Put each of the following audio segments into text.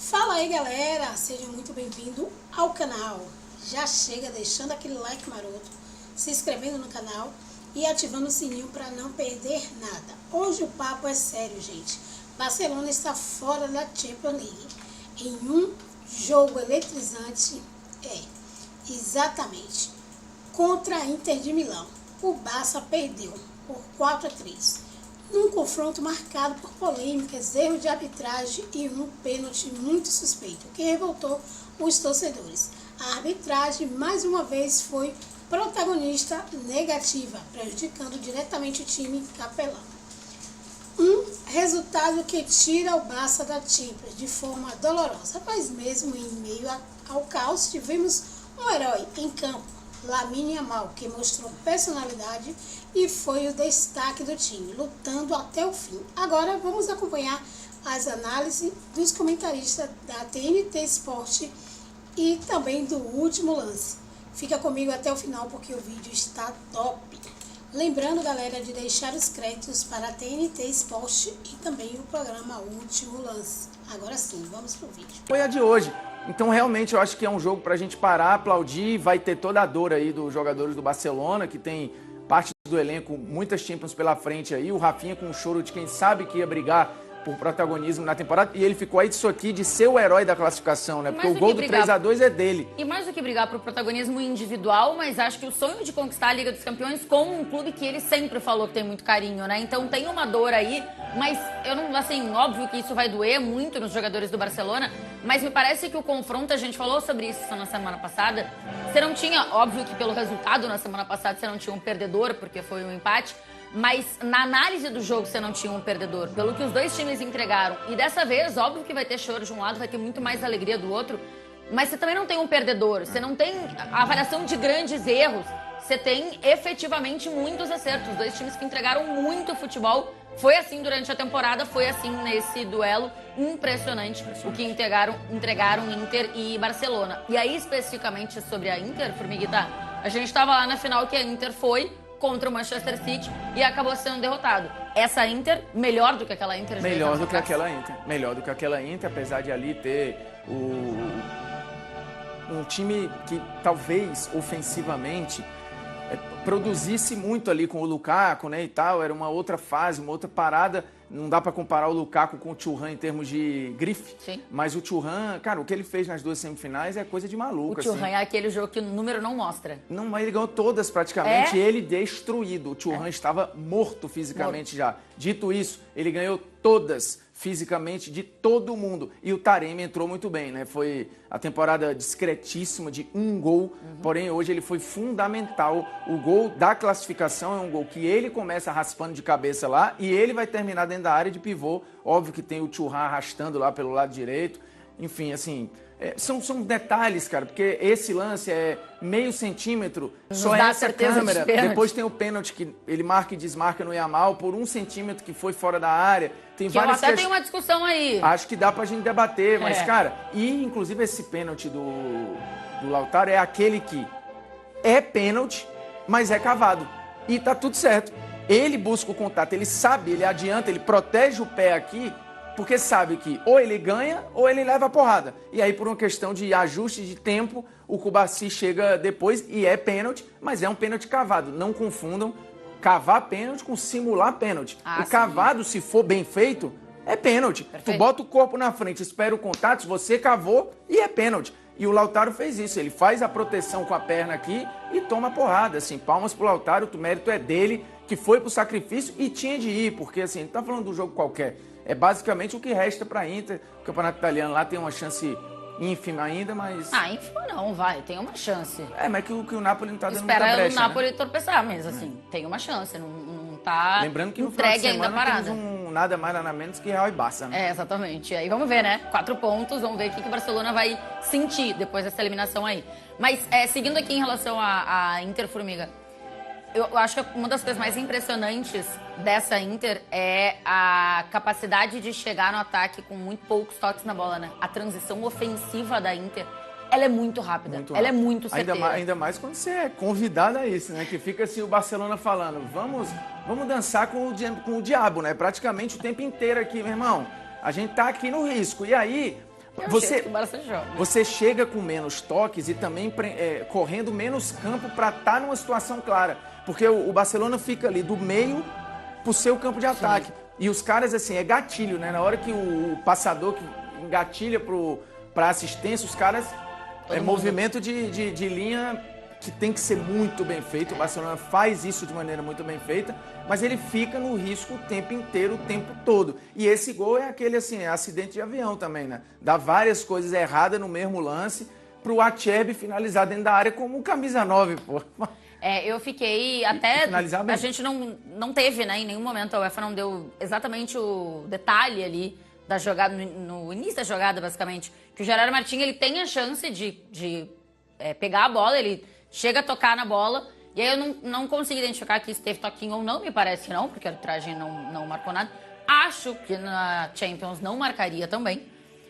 Fala aí galera, seja muito bem-vindo ao canal. Já chega deixando aquele like maroto, se inscrevendo no canal e ativando o sininho para não perder nada. Hoje o papo é sério, gente. Barcelona está fora da Champions League em um jogo eletrizante, exatamente, contra a Inter de Milão. O Barça perdeu por 4-3. Num confronto marcado por polêmicas, erros de arbitragem e um pênalti muito suspeito, que revoltou os torcedores. A arbitragem, mais uma vez, foi protagonista negativa, prejudicando diretamente o time capelão. Um resultado que tira o Barça da Champions de forma dolorosa, mas mesmo em meio ao caos, tivemos um herói em campo, Lamine Yamal, que mostrou personalidade e foi o destaque do time, lutando até o fim. Agora vamos acompanhar as análises dos comentaristas da TNT Sport e também do último lance. Fica comigo até o final porque o vídeo está top. Lembrando, galera, de deixar os créditos para a TNT Sport e também o programa Último Lance. Agora sim, vamos pro vídeo. Foi a de hoje. Então, realmente, eu acho que é um jogo para a gente parar, aplaudir. Vai ter toda a dor aí dos jogadores do Barcelona, que tem parte do elenco, muitas Champions pela frente aí. O Rafinha com um choro de quem sabe que ia brigar por protagonismo na temporada. E ele ficou aí disso aqui de ser o herói da classificação, né? Porque o gol do 3-2 é dele. E mais do que brigar por protagonismo individual, mas acho que o sonho de conquistar a Liga dos Campeões com um clube que ele sempre falou que tem muito carinho, né? Então tem uma dor aí, mas eu não, assim, óbvio que isso vai doer muito nos jogadores do Barcelona, mas me parece que o confronto, a gente falou sobre isso na semana passada, você não tinha, óbvio que pelo resultado na semana passada você não tinha um perdedor, porque foi um empate, mas na análise do jogo você não tinha um perdedor, pelo que os dois times entregaram. E dessa vez, óbvio que vai ter choro de um lado, vai ter muito mais alegria do outro, mas você também não tem um perdedor, você não tem a avaliação de grandes erros, você tem efetivamente muitos acertos. Os dois times que entregaram muito futebol, foi assim durante a temporada, foi assim nesse duelo impressionante o que entregaram Inter e Barcelona. E aí, especificamente sobre a Inter, Formiguita, a gente estava lá na final que a Inter foi contra o Manchester City e acabou sendo derrotado. Essa Inter, melhor do que aquela Inter? Melhor do que aquela Inter. Melhor do que aquela Inter, apesar de ali ter um time que talvez ofensivamente produzisse muito ali com o Lukaku, né, e tal. Era uma outra fase, uma outra parada. Não dá para comparar o Lukaku com o Thuram em termos de grife. Sim. Mas o Thuram, cara, o que ele fez nas duas semifinais é coisa de maluco. O Thuram assim. é aquele jogo que o número não mostra. Não, mas ele ganhou todas praticamente. Ele destruído. O Thuram estava morto fisicamente já. Dito isso, ele ganhou todas fisicamente de todo mundo. E o Taremi entrou muito bem, né? Foi a temporada discretíssima de um gol, porém hoje ele foi fundamental. O gol da classificação é um gol que ele começa raspando de cabeça lá e ele vai terminar dentro da área de pivô. Óbvio que tem o Thuram arrastando lá pelo lado direito. Enfim, assim, são detalhes, cara, porque esse lance é meio centímetro, só essa câmera. Depois tem o pênalti que ele marca e desmarca no Yamal por 1 centímetro que foi fora da área. Tem que várias até tem uma discussão aí. Acho que dá pra gente debater, mas, cara, e inclusive esse pênalti do Lautaro é aquele que é pênalti, mas é cavado. E tá tudo certo. Ele busca o contato, ele sabe, ele adianta, ele protege o pé aqui, porque sabe que ou ele ganha ou ele leva a porrada. E aí, por uma questão de ajuste de tempo, o Cubarsí chega depois e é pênalti, mas é um pênalti cavado. Não confundam cavar pênalti com simular pênalti. O cavado, se for bem feito, é pênalti. Perfeito. Tu bota o corpo na frente, espera o contato, você cavou e é pênalti. E o Lautaro fez isso, ele faz a proteção com a perna aqui e toma a porrada. Assim, palmas pro Lautaro, o mérito é dele, que foi pro sacrifício e tinha de ir, porque assim, não tá falando do jogo qualquer. É basicamente o que resta para a Inter. O campeonato italiano lá tem uma chance ínfima ainda, mas... Ínfima não, vai, tem uma chance. Mas que o Napoli não tá dando Espera muita brecha, o Napoli né? tropeçar, mas assim, tem uma chance, não tá Lembrando que no final de entregue ainda semana parada. temos nada mais, nada menos que Real e Barça, né? Exatamente. Aí vamos ver, né? 4 pontos, vamos ver o que o Barcelona vai sentir depois dessa eliminação aí. Mas, seguindo aqui em relação à Inter, Formiga, eu acho que uma das coisas mais impressionantes dessa Inter é a capacidade de chegar no ataque com muito poucos toques na bola, né? A transição ofensiva da Inter, ela é muito rápida. Ela é muito certeira. Ainda mais quando você é convidado a isso, né? Que fica assim o Barcelona falando, vamos dançar com o diabo, né? Praticamente o tempo inteiro aqui, meu irmão. A gente tá aqui no risco. E aí, Você chega com menos toques e também correndo menos campo para estar numa situação clara. Porque o Barcelona fica ali do meio pro seu campo de ataque. Sim. E os caras, assim, é gatilho, né? Na hora que o passador que engatilha pra assistência, os caras... movimento de linha que tem que ser muito bem feito. O Barcelona faz isso de maneira muito bem feita, mas ele fica no risco o tempo inteiro, o tempo todo. E esse gol é aquele, assim, acidente de avião também, né? Dá várias coisas erradas no mesmo lance pro Acerbi finalizar dentro da área como camisa 9, pô. Eu fiquei até... A gente não teve, né? Em nenhum momento a UEFA não deu exatamente o detalhe ali da jogada, no início da jogada, basicamente, que o Gerard Martin, ele tem a chance de pegar a bola, ele chega a tocar na bola, e aí eu não consigo identificar que se teve toquinho ou não, me parece que não, porque a arbitragem não marcou nada. Acho que na Champions não marcaria também.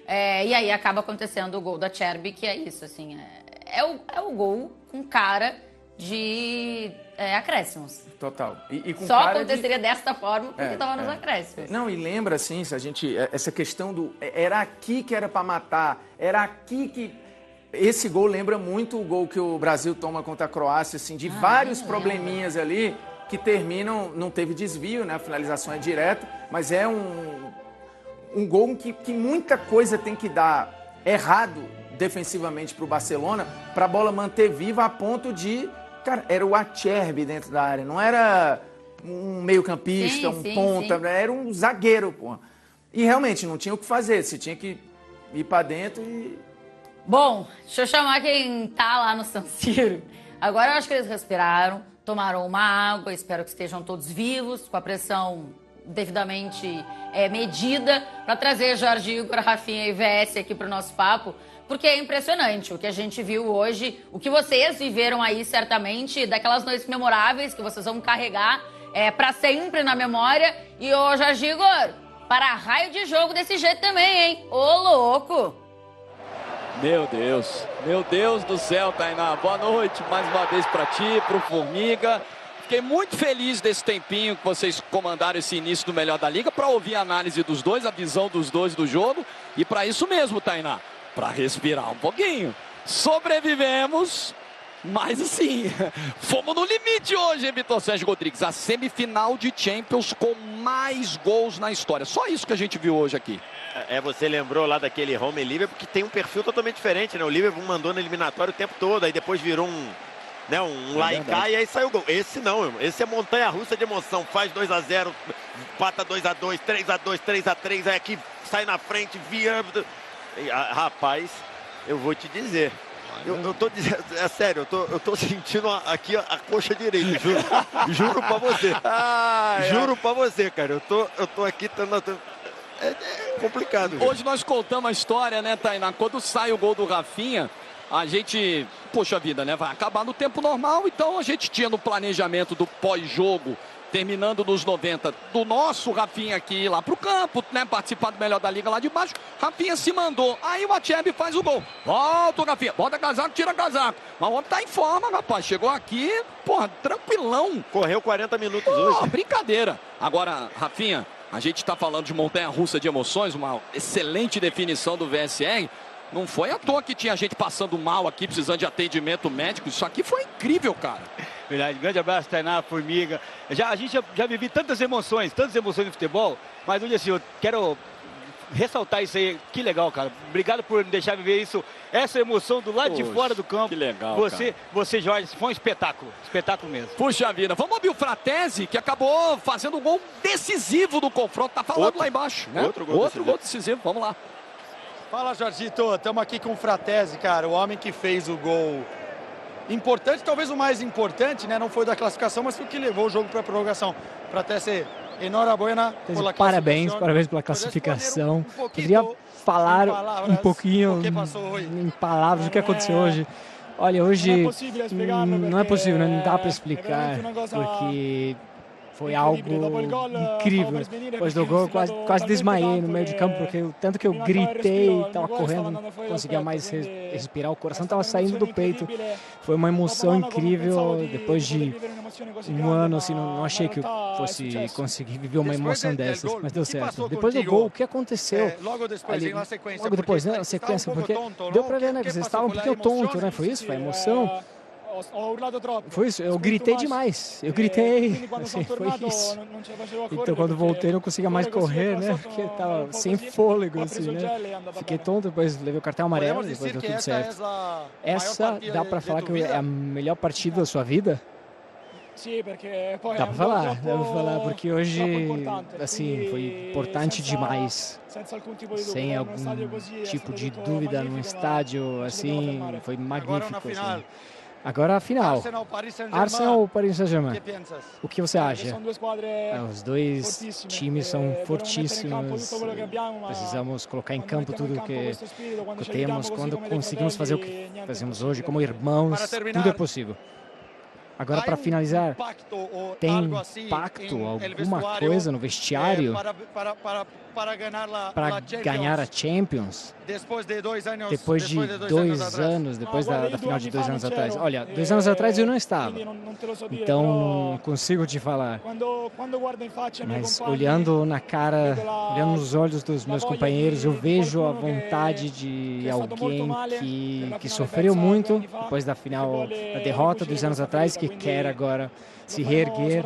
E aí acaba acontecendo o gol da Acerbi, que é isso, assim, é o gol com cara de acréscimos. Total. E com só cara aconteceria desta forma porque estava nos acréscimos. Não, e lembra, assim, se a gente... Essa questão do... Era aqui que era para matar, era aqui que... Esse gol lembra muito o gol que o Brasil toma contra a Croácia, assim, de vários probleminhas ali que terminam... Não teve desvio, né? A finalização é direta, mas é um gol que muita coisa tem que dar errado defensivamente para o Barcelona para a bola manter viva a ponto de... Cara, era o Acerbi dentro da área, não era um meio-campista, ponta, era um zagueiro, pô. E realmente não tinha o que fazer, você tinha que ir para dentro e... Bom, deixa eu chamar quem tá lá no San Siro. Agora eu acho que eles respiraram, tomaram uma água, espero que estejam todos vivos, com a pressão devidamente medida, para trazer Jorge Igor, Rafinha e VS aqui para o nosso papo. Porque é impressionante o que a gente viu hoje, o que vocês viveram aí, certamente, daquelas noites memoráveis que vocês vão carregar para sempre na memória. E, ô Jorge Igor, para raio de jogo desse jeito também, hein? Ô, louco! Meu Deus do céu, Tainá. Boa noite mais uma vez para ti, pro Formiga. Fiquei muito feliz desse tempinho que vocês comandaram esse início do Melhor da Liga para ouvir a análise dos dois, a visão dos dois do jogo. E para isso mesmo, Tainá. Para respirar um pouquinho. Sobrevivemos, mas assim, fomos no limite hoje, hein, Vitor Sérgio Rodrigues? A semifinal de Champions com mais gols na história. Só isso que a gente viu hoje aqui. Você lembrou lá daquele Roma e Liverpool, que tem um perfil totalmente diferente, né? O Liverpool mandou na eliminatória o tempo todo, aí depois virou um lá e cá, e aí saiu o gol. Esse não, irmão. Esse é montanha-russa de emoção. Faz 2-0, pata 2-2, 3-2, 3-3, aí aqui sai na frente, via... Rapaz, eu vou te dizer. Eu tô dizendo, é sério, eu tô sentindo aqui a coxa direita, juro. Juro pra você. Juro pra você, cara. Eu tô aqui tendo... É complicado. Gente. Hoje nós contamos a história, né, Tainá? Quando sai o gol do Rafinha, a gente, poxa vida, né? Vai acabar no tempo normal, então a gente tinha no planejamento do pós-jogo, terminando nos 90, do nosso Rafinha aqui lá pro campo, né? Participar do Melhor da Liga lá de baixo. Rafinha se mandou. Aí o Acerbi faz o gol. Volta o Rafinha. Bota casaco, tira casaco. Mas o homem tá em forma, rapaz. Chegou aqui, porra, tranquilão. Correu 40 minutos hoje. Brincadeira. Agora, Rafinha, a gente está falando de montanha-russa de emoções, uma excelente definição do VSR. Não foi à toa que tinha gente passando mal aqui, precisando de atendimento médico. Isso aqui foi incrível, cara. Verdade. Grande abraço, Tainá, Formiga. A gente já vivi tantas emoções no futebol, mas hoje assim, eu quero ressaltar isso aí. Que legal, cara. Obrigado por deixar viver isso, essa emoção do lado de fora do campo. Que legal, você, Jorge, foi um espetáculo. Espetáculo mesmo. Puxa vida. Vamos ouvir o Fratesi, que acabou fazendo o gol decisivo do confronto. Tá falando lá embaixo, né? Outro gol decisivo. Vamos lá. Fala, Jorgito. Estamos aqui com o Fratesi, cara. O homem que fez o gol importante, talvez o mais importante, né? Não foi da classificação, mas foi o que levou o jogo para a prorrogação. Fratesi, enhorabuena pela parabéns pela classificação. Queria falar um pouquinho em palavras do que aconteceu hoje. Olha, hoje não é possível, não dá para explicar, porque foi algo incrível. Depois do gol, quase desmaiei no meio de campo, porque tanto que eu gritei, estava correndo, não conseguia mais respirar, o coração estava saindo do peito. Foi uma emoção incrível. Depois de um ano, assim, não achei que eu fosse conseguir viver uma emoção dessas, mas deu certo. Depois do gol, o que aconteceu? Logo depois, né, a sequência, porque deu para ver, né, que vocês estavam um pouquinho tonto, né? Foi isso? Foi a emoção? Foi isso, eu gritei demais. Eu gritei, assim, foi isso. Então, quando voltei, não conseguia mais correr, né? Porque estava sem fôlego, assim, né? Fiquei tonto, depois levei o cartão amarelo, depois deu tudo certo. Essa, dá para falar que é a melhor partida da sua vida? Dá para falar, porque hoje, assim, foi importante demais. Sem algum tipo de dúvida no estádio, assim, foi magnífico, assim. Agora a final, Arsenal ou Paris Saint-Germain? O que você acha? Os dois times são fortíssimos, precisamos colocar em campo tudo o que temos. Quando conseguimos fazer o que fazemos hoje como irmãos, tudo é possível. Agora, para finalizar, tem pacto, alguma coisa no vestiário para ganhar a Champions? Depois de 2 anos, depois da final de 2 anos atrás. Olha, 2 anos atrás eu não estava, então não consigo te falar. Mas olhando na cara, olhando nos olhos dos meus companheiros, eu vejo a vontade de alguém que sofreu muito depois da final, da derrota 2 anos atrás, que quer agora se reerguer.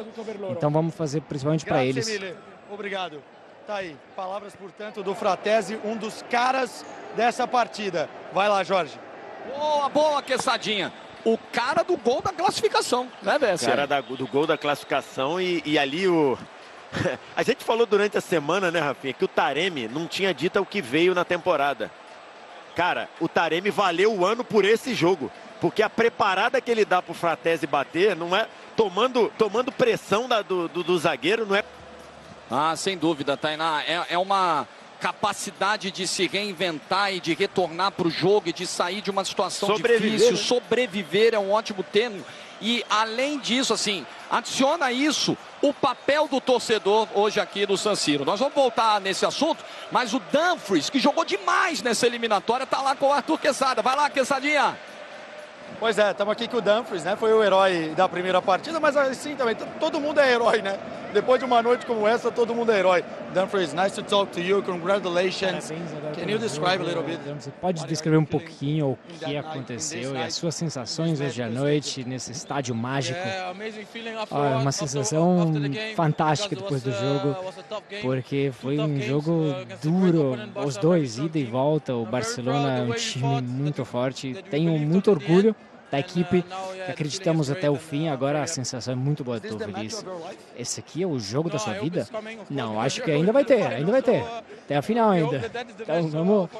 Então vamos fazer principalmente para eles. Obrigado. Tá aí, palavras, portanto, do Fratesi, um dos caras dessa partida. Vai lá, Jorge. Boa quesadinha. O cara do gol da classificação, né, Bessa? O cara do gol da classificação e ali o... A gente falou durante a semana, né, Rafinha, que o Taremi não tinha dito o que veio na temporada. Cara, o Taremi valeu o ano por esse jogo. Porque a preparada que ele dá pro Fratesi bater, não é tomando pressão do zagueiro, não é... Ah, sem dúvida, Tainá. É uma capacidade de se reinventar e de retornar para o jogo e de sair de uma situação difícil. Sobreviver é um ótimo termo. E, além disso, assim, adiciona isso o papel do torcedor hoje aqui no San Siro. Nós vamos voltar nesse assunto, mas o Dumfries, que jogou demais nessa eliminatória, tá lá com o Arthur Quesada. Vai lá, Quesadinha! Pois é, estamos aqui com o Dumfries, né? Foi o herói da primeira partida, mas assim também, todo mundo é herói, né? Depois de uma noite como essa, todo mundo é herói. Dumfries, nice to talk to you, congratulations. Can you describe a little bit? Você pode descrever um pouquinho o que aconteceu e as suas sensações hoje à noite nesse estádio mágico? É uma sensação fantástica depois do jogo, porque foi um jogo duro, os dois, ida e volta. O Barcelona é um time muito forte, tenho muito orgulho da equipe, acreditamos até o fim. Agora a sensação é muito boa, estou feliz. Esse aqui é o jogo da sua vida? Não, acho que ainda vai ter, até a final ainda. Então vamos,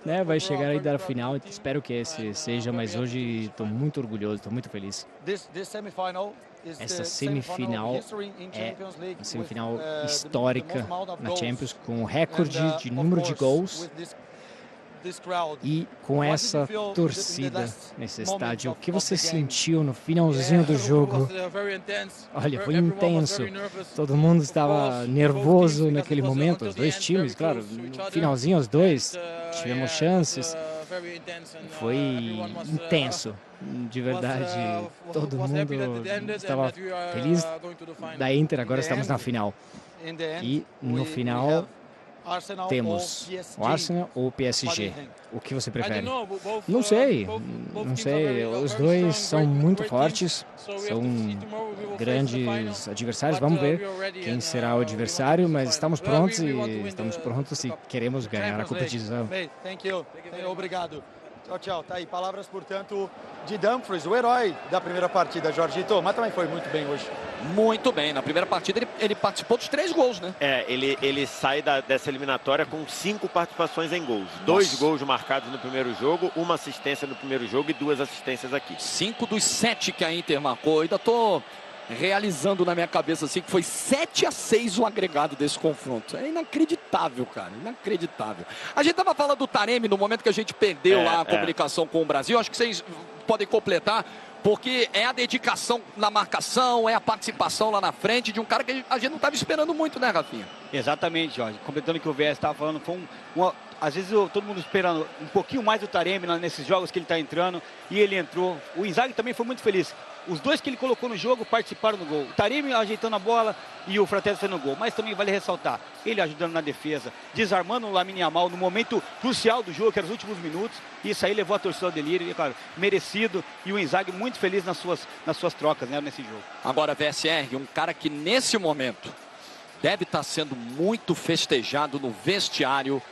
né, vai chegar ainda a final, espero que esse seja, mas hoje estou muito orgulhoso, estou muito feliz. Essa semifinal é uma semifinal histórica na Champions, com o recorde de número de gols. E com essa torcida nesse estádio, o que você sentiu no finalzinho do jogo? Olha, foi intenso. Todo mundo estava nervoso naquele momento, os dois times, claro. No finalzinho, os dois tivemos chances. Foi intenso, de verdade. Todo mundo estava feliz da Inter, agora estamos na final. E no final... temos o Arsenal ou o PSG. O que você prefere? Não sei. Os dois são muito fortes, são grandes adversários. Vamos ver quem será o adversário, mas estamos prontos e queremos ganhar a competição. Obrigado. Tchau, tchau. Tá aí, palavras, portanto, de Dumfries, o herói da primeira partida, Jorgito, mas também foi muito bem hoje. Muito bem. Na primeira partida ele participou dos 3 gols, né? Ele sai dessa eliminatória com 5 participações em gols. 2 gols marcados no primeiro jogo, 1 assistência no primeiro jogo e 2 assistências aqui. 5 dos 7 que a Inter marcou. Eu ainda tô realizando na minha cabeça assim que foi 7-6 o agregado desse confronto. É inacreditável, cara, inacreditável. A gente tava falando do Taremi no momento que a gente perdeu lá a comunicação com o Brasil. Acho que vocês podem completar Porque é a dedicação na marcação, é a participação lá na frente de um cara que a gente não estava esperando muito, né, Rafinha? Exatamente, Jorge. Completando o que o VS estava falando, foi às vezes todo mundo esperando um pouquinho mais do Taremi nesses jogos que ele está entrando, e ele entrou. O Inzaghi também foi muito feliz. Os dois que ele colocou no jogo participaram do gol. O Taremi ajeitando a bola e o Fratesi fazendo o gol. Mas também vale ressaltar, ele ajudando na defesa, desarmando o Lamine Yamal no momento crucial do jogo, que eram os últimos minutos. Isso aí levou a torcida ao delírio, e, claro, merecido. E o Inzaghi muito feliz nas suas trocas, né, nesse jogo. Agora, VSR, um cara que nesse momento deve estar sendo muito festejado no vestiário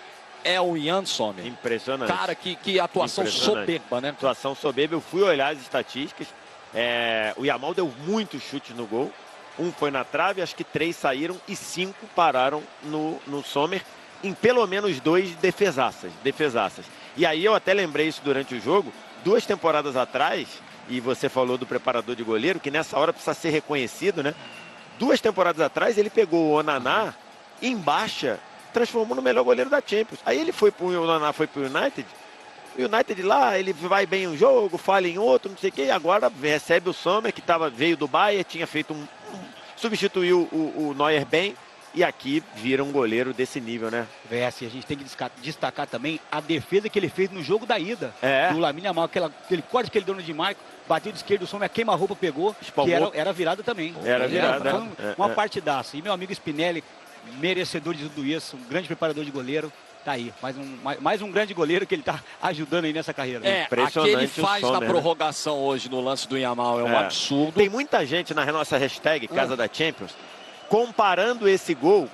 é o Yann Sommer. Impressionante. Cara, que atuação soberba, né? Atuação soberba. Eu fui olhar as estatísticas. O Yamal deu muitos chutes no gol. Um foi na trave, acho que 3 saíram e 5 pararam no Sommer. Em pelo menos 2 defesaças. E aí eu até lembrei isso durante o jogo. 2 temporadas atrás, e você falou do preparador de goleiro, que nessa hora precisa ser reconhecido, né? 2 temporadas atrás ele pegou o Onaná em baixa, transformou no melhor goleiro da Champions. Aí o Onaná foi pro United. O United lá, ele vai bem em um jogo, falha em outro, não sei o quê. E agora recebe o Sommer, que veio do Bayern, tinha feito substituiu o Neuer bem. E aqui vira um goleiro desse nível, né? VS, a gente tem que destacar também a defesa que ele fez no jogo da ida. Do Lamine Yamal, aquele corte que ele deu no Di Marco, bateu de esquerda, o Sommer queima-roupa, pegou, que era virada também. Era virada. Foi uma partidaça. E meu amigo Spinelli, merecedor de tudo isso, um grande preparador de goleiro. Tá aí, mais um grande goleiro que ele tá ajudando aí nessa carreira. A que ele faz na prorrogação hoje no lance do Yamal é um absurdo. Tem muita gente na nossa hashtag Casa da Champions comparando esse gol.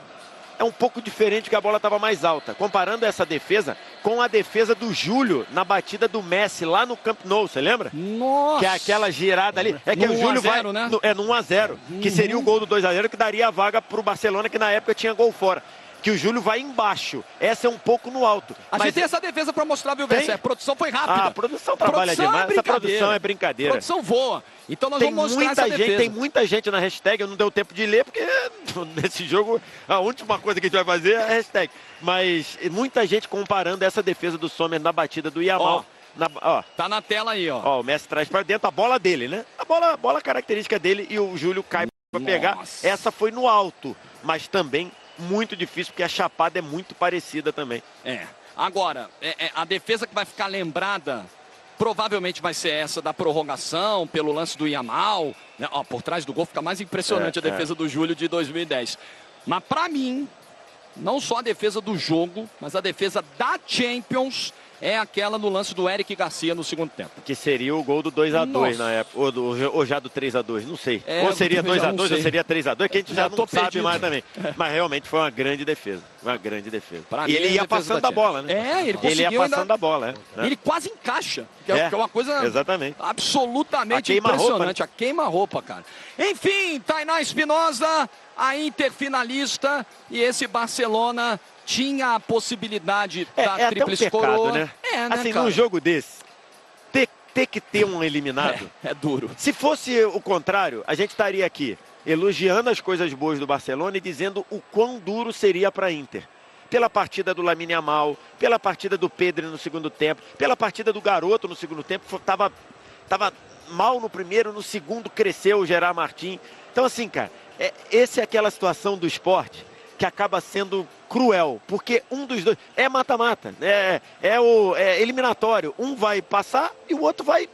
É um pouco diferente, que a bola estava mais alta. Comparando essa defesa com a defesa do Júlio na batida do Messi lá no Camp Nou, você lembra? Nossa! Que é aquela girada ali. É que o Júlio vai no 1-0, que seria o gol do 2-0, que daria a vaga para o Barcelona, que na época tinha gol fora. Que o Júlio vai embaixo. Essa é um pouco no alto. A gente tem essa defesa para mostrar, viu, VS? A produção foi rápida. A produção trabalha demais. Essa produção é brincadeira. A produção voa. Então nós vamos mostrar essa defesa. Tem muita gente na hashtag, eu não deu tempo de ler, porque nesse jogo a última coisa que a gente vai fazer é a hashtag. Mas muita gente comparando essa defesa do Sommer na batida do Yamal. Tá na tela aí, ó. O Messi traz para dentro a bola dele, né? A bola característica dele, e o Júlio cai para pegar. Essa foi no alto, mas também muito difícil, porque a chapada é muito parecida também. Agora, a defesa que vai ficar lembrada provavelmente vai ser essa da prorrogação, pelo lance do Yamal, né? Por trás do gol fica mais impressionante a defesa do Júlio de 2010. Mas para mim, não só a defesa do jogo, mas a defesa da Champions é aquela no lance do Eric Garcia no segundo tempo. Que seria o gol do 2-2 na época, ou já do 3-2, não sei. Ou seria 2-2 ou seria 3-2, que a gente já não sabe mais também. Mas realmente foi uma grande defesa. Uma grande defesa. E ele ia passando da bola, né? Ele ia passando da bola, né? Ele quase encaixa, que é uma coisa absolutamente impressionante. A queima-roupa, cara. Enfim, Tainá Espinosa, a Inter finalista, e esse Barcelona tinha a possibilidade da tríplice coroa. Né? Assim, num jogo desse, ter que ter um eliminado é duro. Se fosse o contrário, a gente estaria aqui elogiando as coisas boas do Barcelona e dizendo o quão duro seria para a Inter. Pela partida do Lamine Yamal, pela partida do Pedri no segundo tempo, pela partida do Garoto no segundo tempo, tava mal no primeiro, no segundo cresceu o Gerard Martin. Então assim, cara, essa é aquela situação do esporte que acaba sendo cruel, porque um dos dois é mata-mata, é eliminatório, um vai passar e o outro vai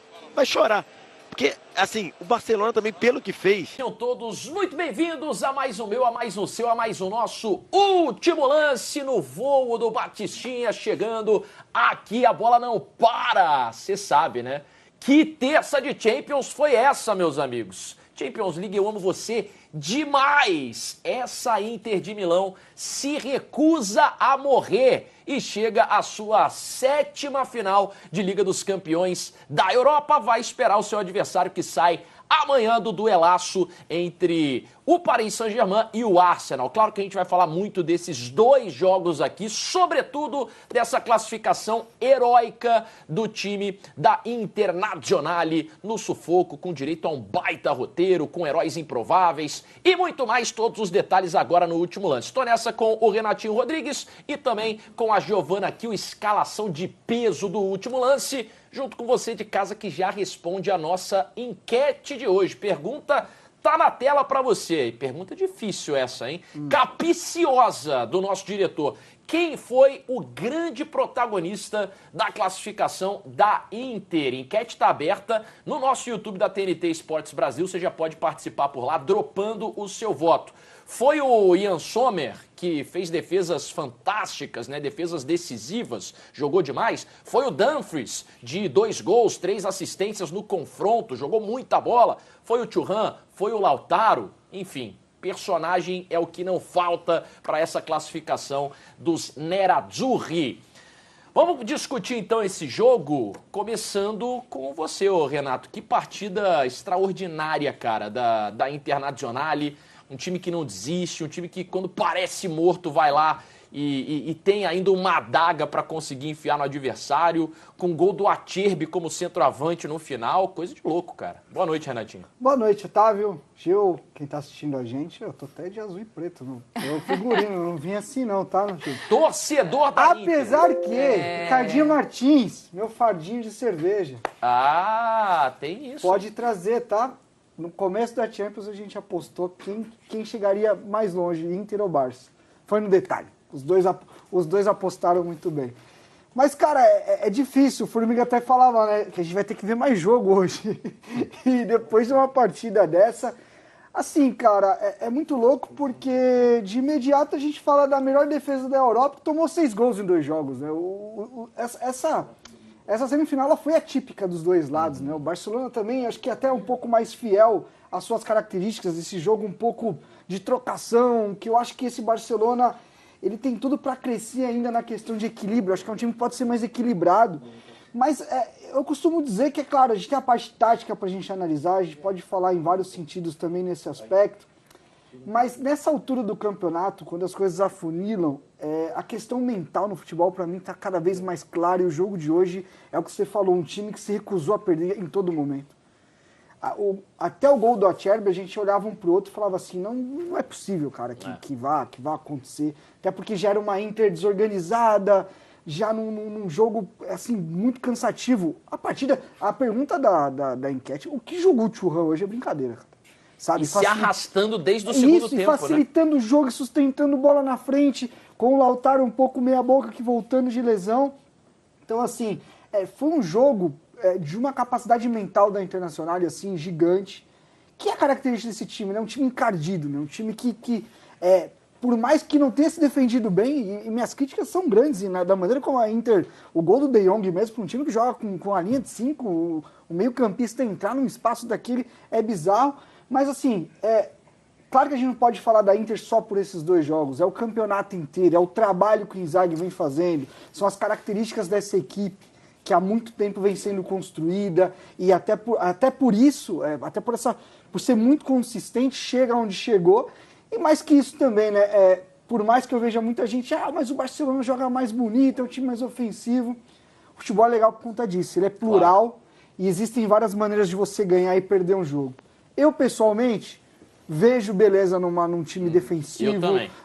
chorar. Porque, assim, o Barcelona também, pelo que fez... Sejam todos muito bem-vindos a mais um meu, a mais um seu, a mais um nosso último lance no voo do Batistinha, chegando aqui, a bola não para, você sabe, né? Que terça de Champions foi essa, meus amigos? Champions League, eu amo você demais! Essa Inter de Milão se recusa a morrer e chega à sua 7ª final de Liga dos Campeões da Europa. Vai esperar o seu adversário, que sai amanhã do duelaço entre o Paris Saint-Germain e o Arsenal. Claro que a gente vai falar muito desses dois jogos aqui, sobretudo dessa classificação heróica do time da Internazionale no sufoco, com direito a um baita roteiro, com heróis improváveis e muito mais, todos os detalhes agora no último lance. Estou nessa com o Renatinho Rodrigues e também com a Giovana Kiel, escalação de peso do último lance, junto com você de casa que já responde a nossa enquete de hoje. Pergunta tá na tela para você. E pergunta difícil essa, hein? Capiciosa do nosso diretor. Quem foi o grande protagonista da classificação da Inter? Enquete está aberta no nosso YouTube da TNT Esportes Brasil. Você já pode participar por lá, dropando o seu voto. Foi o Yann Sommer, que fez defesas fantásticas, né? Defesas decisivas, jogou demais. Foi o Dumfries, de 2 gols, 3 assistências no confronto, jogou muita bola. Foi o Thuram, foi o Lautaro, enfim. Personagem é o que não falta para essa classificação dos Nerazzurri. Vamos discutir então esse jogo, começando com você, Renato. Que partida extraordinária, cara, da Internazionale. Um time que não desiste, um time que quando parece morto vai lá e tem ainda uma adaga para conseguir enfiar no adversário, com gol do Acerbi como centroavante no final, coisa de louco, cara. Boa noite, Renatinho. Boa noite, Otávio, Gil, quem tá assistindo a gente, eu tô até de azul e preto, não. Eu figurino, não vim assim não, tá, meu filho? Torcedor da Apesar que, Ricardinho Martins, meu fardinho de cerveja. Ah, tem isso. Pode trazer, tá? No começo da Champions a gente apostou quem chegaria mais longe, Inter ou Barça. Foi no detalhe. Os dois apostaram muito bem. Mas, cara, é difícil. O Formiga até falava, né, que a gente vai ter que ver mais jogo hoje. E depois de uma partida dessa... Assim, cara, é muito louco porque de imediato a gente fala da melhor defesa da Europa, que tomou 6 gols em 2 jogos, né? Essa semifinal ela foi atípica dos dois lados, né? O Barcelona também, acho que até um pouco mais fiel às suas características, esse jogo um pouco de trocação, que eu acho que esse Barcelona, ele tem tudo para crescer ainda na questão de equilíbrio, acho que é um time que pode ser mais equilibrado, mas eu costumo dizer que, é claro, a gente tem a parte tática pra gente analisar, a gente pode falar em vários sentidos também nesse aspecto, mas nessa altura do campeonato, quando as coisas afunilam, a questão mental no futebol para mim está cada vez mais clara, e o jogo de hoje é o que você falou, um time que se recusou a perder em todo momento. Até o gol do Acerbi a gente olhava um pro outro e falava assim, não é possível, cara, que vá acontecer, até porque já era uma Inter desorganizada, já num jogo assim, muito cansativo. A pergunta da enquete, o que jogou o Thuram hoje é brincadeira, cara. Sabe, e se arrastando desde o segundo tempo, e facilitando o jogo, sustentando bola na frente, com o Lautaro um pouco meia boca que voltando de lesão. Então, assim, foi um jogo de uma capacidade mental da Internacional, assim, gigante, que é a característica desse time, né? Um time encardido, né? Um time que por mais que não tenha se defendido bem, e minhas críticas são grandes, né? Da maneira como a Inter, o gol do De Jong mesmo, para um time que joga com a linha de 5, o meio-campista entrar num espaço daquele é bizarro. Mas assim, claro que a gente não pode falar da Inter só por esses 2 jogos, é o campeonato inteiro, é o trabalho que o Inzaghi vem fazendo, são as características dessa equipe que há muito tempo vem sendo construída e até por isso, por ser muito consistente, chega onde chegou. E mais que isso também, né? Por mais que eu veja muita gente, mas o Barcelona joga mais bonito, é um time mais ofensivo. O futebol é legal por conta disso, ele é plural e existem várias maneiras de você ganhar e perder um jogo. Eu, pessoalmente, vejo beleza num time defensivo,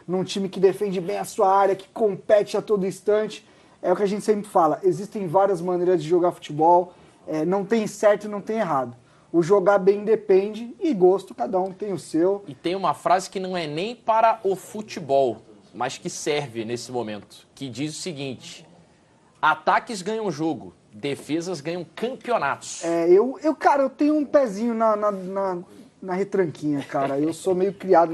num time que defende bem a sua área, que compete a todo instante. É o que a gente sempre fala, existem várias maneiras de jogar futebol, não tem certo e não tem errado. O jogar bem depende e gosto, cada um tem o seu. E tem uma frase que não é nem para o futebol, mas que serve nesse momento, que diz o seguinte: ataques ganham jogo, defesas ganham campeonatos. Cara, eu tenho um pezinho na retranquinha, cara. Eu sou meio criado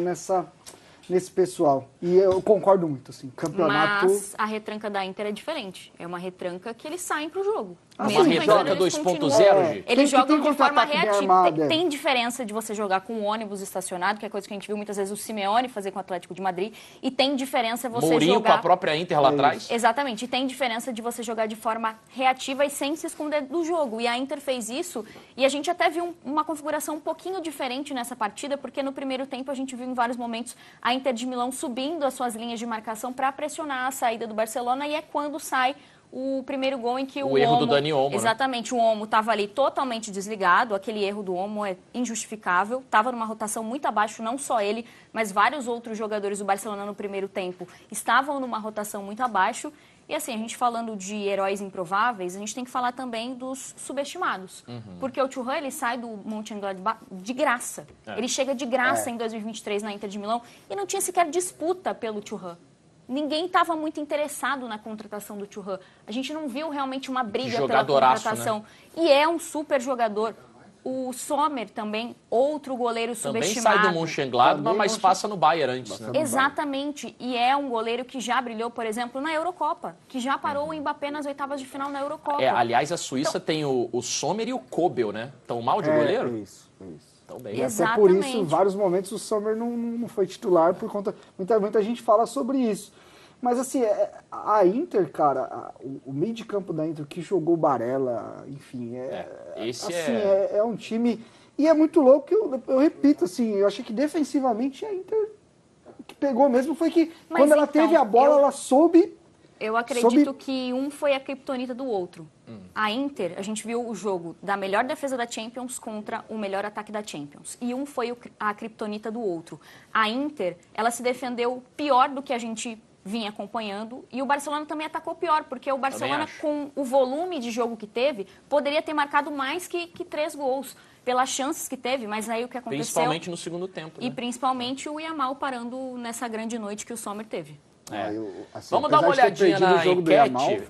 nesse pessoal. E eu concordo muito, assim, campeonato... Mas a retranca da Inter é diferente. É uma retranca que eles saem pro jogo. Uma retranca 2.0, gente. Eles jogam de forma reativa. Tem diferença de você jogar com o ônibus estacionado, que é coisa que a gente viu muitas vezes o Simeone fazer com o Atlético de Madrid, e tem diferença você Mourinho jogar... com a própria Inter lá atrás. Exatamente. E tem diferença de você jogar de forma reativa e sem se esconder do jogo. E a Inter fez isso, e a gente até viu uma configuração um pouquinho diferente nessa partida, porque no primeiro tempo a gente viu em vários momentos a Inter de Milão subindo as suas linhas de marcação para pressionar a saída do Barcelona, e é quando sai o primeiro gol em que o erro Olmo, do Dani Olmo, exatamente, né? O Olmo estava ali totalmente desligado, aquele erro do Olmo é injustificável, estava numa rotação muito abaixo, não só ele, mas vários outros jogadores do Barcelona no primeiro tempo estavam numa rotação muito abaixo. E assim, a gente falando de heróis improváveis, a gente tem que falar também dos subestimados. Porque o Thuram, ele sai do Mönchengladbach de graça. Ele chega de graça em 2023 na Inter de Milão e não tinha sequer disputa pelo Thuram. Ninguém estava muito interessado na contratação do Thuram. A gente não viu realmente uma briga pela contratação. Né? E é um super jogador. O Sommer também, outro goleiro subestimado. Também sai do Mönchengladbach, mas passa no Bayern antes. Né? Exatamente. E é um goleiro que já brilhou, por exemplo, na Eurocopa. Que já parou o Mbappé nas oitavas de final na Eurocopa. Aliás, a Suíça tem o Sommer e o Kobel, né? Tão mal de goleiro? Isso. Tão bem. E até por isso, em vários momentos, o Sommer não foi titular por conta... Muita gente fala sobre isso. Mas assim, a Inter, cara, o meio de campo da Inter, que jogou Barella, enfim, é um time... E é muito louco, que eu repito, assim, eu achei que defensivamente a Inter, o que pegou mesmo foi que quando ela teve a bola, ela soube... Eu acredito que um foi a criptonita do outro. A Inter, a gente viu o jogo da melhor defesa da Champions contra o melhor ataque da Champions. E um foi a criptonita do outro. A Inter, ela se defendeu pior do que a gente vinha acompanhando, e o Barcelona também atacou pior, porque o Barcelona, com o volume de jogo que teve, poderia ter marcado mais que 3 gols, pelas chances que teve, mas aí o que aconteceu... Principalmente no segundo tempo, né? E principalmente o Yamal parando nessa grande noite que o Sommer teve. Vamos dar uma olhadinha na enquete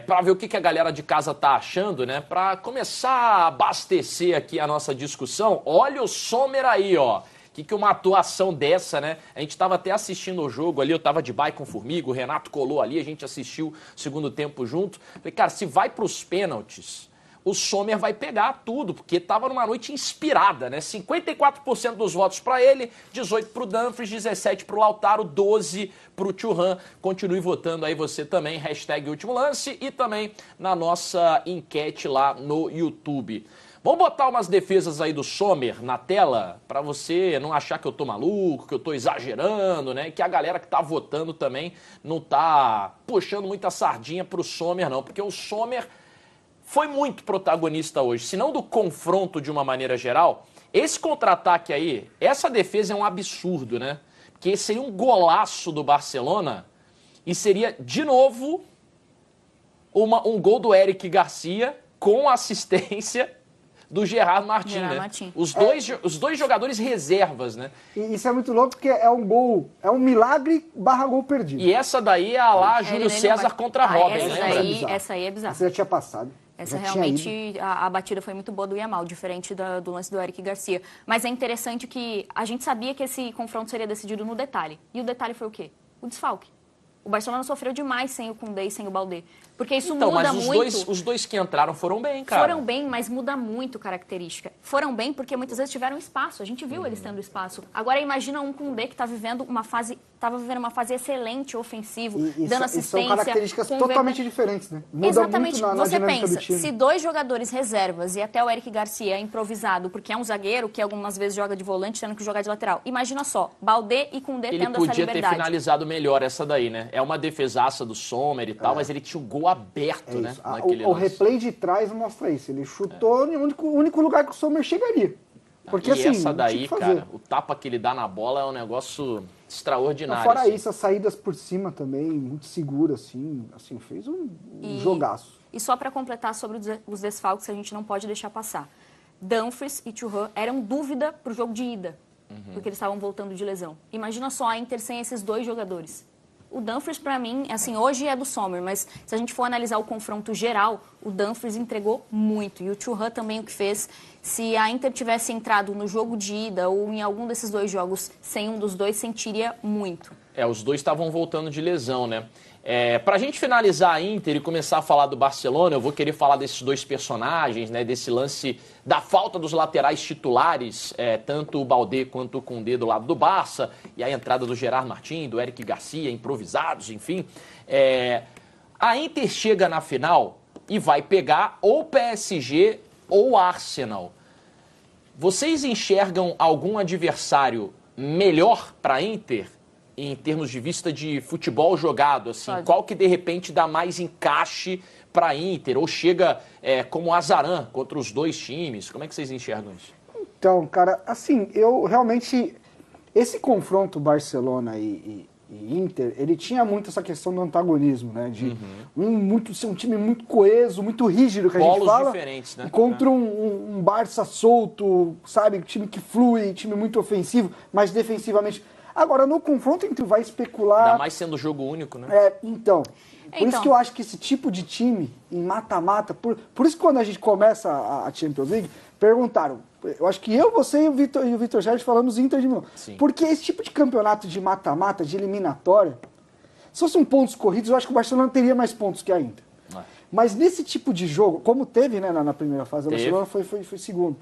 para ver o que a galera de casa tá achando, né? Para começar a abastecer aqui a nossa discussão. Olha o Sommer aí, ó. Que uma atuação dessa, né? A gente estava até assistindo o jogo ali, eu estava de bike com o Formiga, o Renato colou ali, a gente assistiu o segundo tempo junto. Falei, cara, se vai para os pênaltis, o Sommer vai pegar tudo, porque estava numa noite inspirada, né? 54% dos votos para ele, 18% para o Dumfries, 17% para o Lautaro, 12% para o Thuram. Continue votando aí você também, #UltimoLance, e também na nossa enquete lá no YouTube. Vamos botar umas defesas aí do Sommer na tela, para você não achar que eu tô maluco, que eu tô exagerando, né? E que a galera que tá votando também não tá puxando muita sardinha pro Sommer, não. Porque o Sommer foi muito protagonista hoje. Se não do confronto de uma maneira geral, esse contra-ataque aí, essa defesa é um absurdo, né? Porque seria um golaço do Barcelona e seria, de novo, um gol do Eric Garcia com assistência do Gerard Martin, né? Os dois jogadores reservas, né? E isso é muito louco, porque é um gol, é um milagre / gol perdido. E essa daí é a lá Júlio César contra Robin, né? Essa aí é bizarra. Essa já tinha passado. Essa realmente, a batida foi muito boa do Yamal, diferente do lance do Eric Garcia. Mas é interessante que a gente sabia que esse confronto seria decidido no detalhe. E o detalhe foi o quê? O desfalque. O Barcelona sofreu demais sem o Koundé e sem o Baldé. Porque isso muda muito. Mas os dois que entraram foram bem, cara. Foram bem, mas muda muito característica. Foram bem porque muitas vezes tiveram espaço. A gente viu eles tendo espaço. Agora imagina um Koundé que estava vivendo uma fase excelente ofensivo, dando assistência. São características totalmente diferentes, né? Muda exatamente. Muito na Você pensa, se 2 jogadores reservas e até o Eric Garcia é improvisado, porque é um zagueiro que algumas vezes joga de volante, tendo que jogar de lateral. Imagina só, Baldé e Koundé tendo essa liberdade. Ele podia ter finalizado melhor essa daí, né? É uma defesaça do Sommer e tal, mas ele tinha o gol aberto, né? O replay de trás mostra isso. Ele chutou no único lugar que o Sommer chegaria. Porque, e essa daí, cara, o tapa que ele dá na bola é um negócio extraordinário. Fora isso, as saídas por cima também, muito seguro, assim fez um jogaço. E só para completar sobre os desfalques, a gente não pode deixar passar. Dumfries e Thuram eram dúvida para o jogo de ida, porque eles estavam voltando de lesão. Imagina só a Inter sem esses 2 jogadores. O Dumfries, para mim, assim, hoje é do Sommer, mas se a gente for analisar o confronto geral, o Dumfries entregou muito. E o Thuram também o que fez. Se a Inter tivesse entrado no jogo de ida ou em algum desses dois jogos sem um dos dois, sentiria muito. Os dois estavam voltando de lesão, né? Pra gente finalizar a Inter e começar a falar do Barcelona, eu vou querer falar desses dois personagens, né? Desse lance da falta dos laterais titulares, tanto o Baldé quanto o Koundé do lado do Barça, e a entrada do Gerard Martin, do Eric Garcia, improvisados, enfim. A Inter chega na final e vai pegar ou PSG ou Arsenal. Vocês enxergam algum adversário melhor para a Inter? Em termos de vista de futebol jogado, assim, qual que de repente dá mais encaixe para a Inter? Ou chega como azarã contra os dois times? Como é que vocês enxergam isso? Então, cara, assim, eu realmente... Esse confronto Barcelona e Inter, ele tinha muito essa questão do antagonismo, né? De ser um time muito coeso, muito rígido, que a gente fala. Diferentes, né? Contra um Barça solto, sabe? Time que flui, time muito ofensivo, mas defensivamente... Agora, no confronto, tu vai especular... Ainda mais sendo jogo único, né? Por isso que eu acho que esse tipo de time, em mata-mata... Por isso que quando a gente começa a Champions League, perguntaram... Eu acho que você e o Vitor Sérgio falamos Inter de Milão. Sim. Porque esse tipo de campeonato de mata-mata, de eliminatória... Se fossem pontos corridos, eu acho que o Barcelona teria mais pontos que a Inter. Mas nesse tipo de jogo, como teve, né, na primeira fase, o Barcelona foi segundo.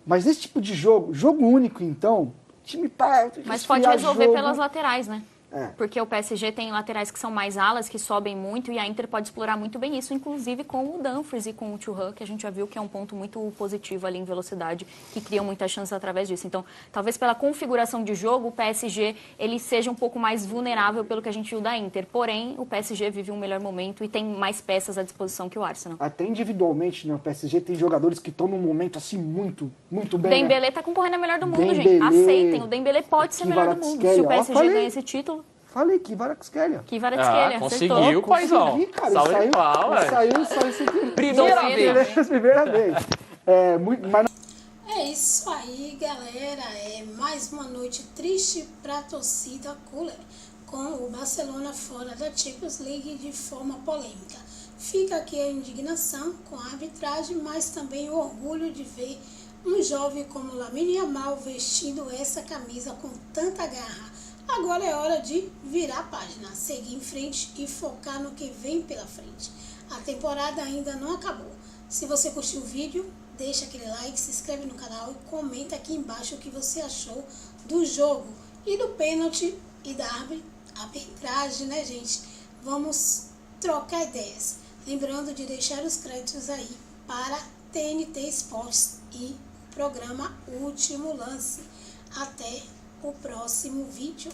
Mas nesse tipo de jogo único, então... time tá... Mas pode resolver pelas laterais, né? Porque o PSG tem laterais que são mais alas, que sobem muito, e a Inter pode explorar muito bem isso, inclusive com o Dumfries e com o Thuram, que a gente já viu que é um ponto muito positivo ali em velocidade, que criam muitas chances através disso. Então, talvez pela configuração de jogo, o PSG ele seja um pouco mais vulnerável pelo que a gente viu da Inter. Porém, o PSG vive um melhor momento e tem mais peças à disposição que o Arsenal. Até individualmente, né? O PSG tem jogadores que estão num momento assim muito bem. O Dembélé tá concorrendo a melhor do mundo, gente. Aceitem, o Dembélé pode ser melhor do mundo. Se o PSG ganha esse título... Falei, Kvaratskhelia. Kvaratskhelia, conseguiu, paizão. Salve de pau, saiu primeira vez. É isso aí, galera. Mais uma noite triste para a torcida Cooler, com o Barcelona fora da Champions League de forma polêmica. Fica aqui a indignação com a arbitragem, mas também o orgulho de ver um jovem como Lamine Yamal vestindo essa camisa com tanta garra. Agora é hora de virar a página, seguir em frente e focar no que vem pela frente. A temporada ainda não acabou. Se você curtiu o vídeo, deixa aquele like, se inscreve no canal e comenta aqui embaixo o que você achou do jogo e do pênalti e da arbitragem, né, gente? Vamos trocar ideias. Lembrando de deixar os créditos aí para TNT Sports e programa Último Lance. Até o próximo vídeo.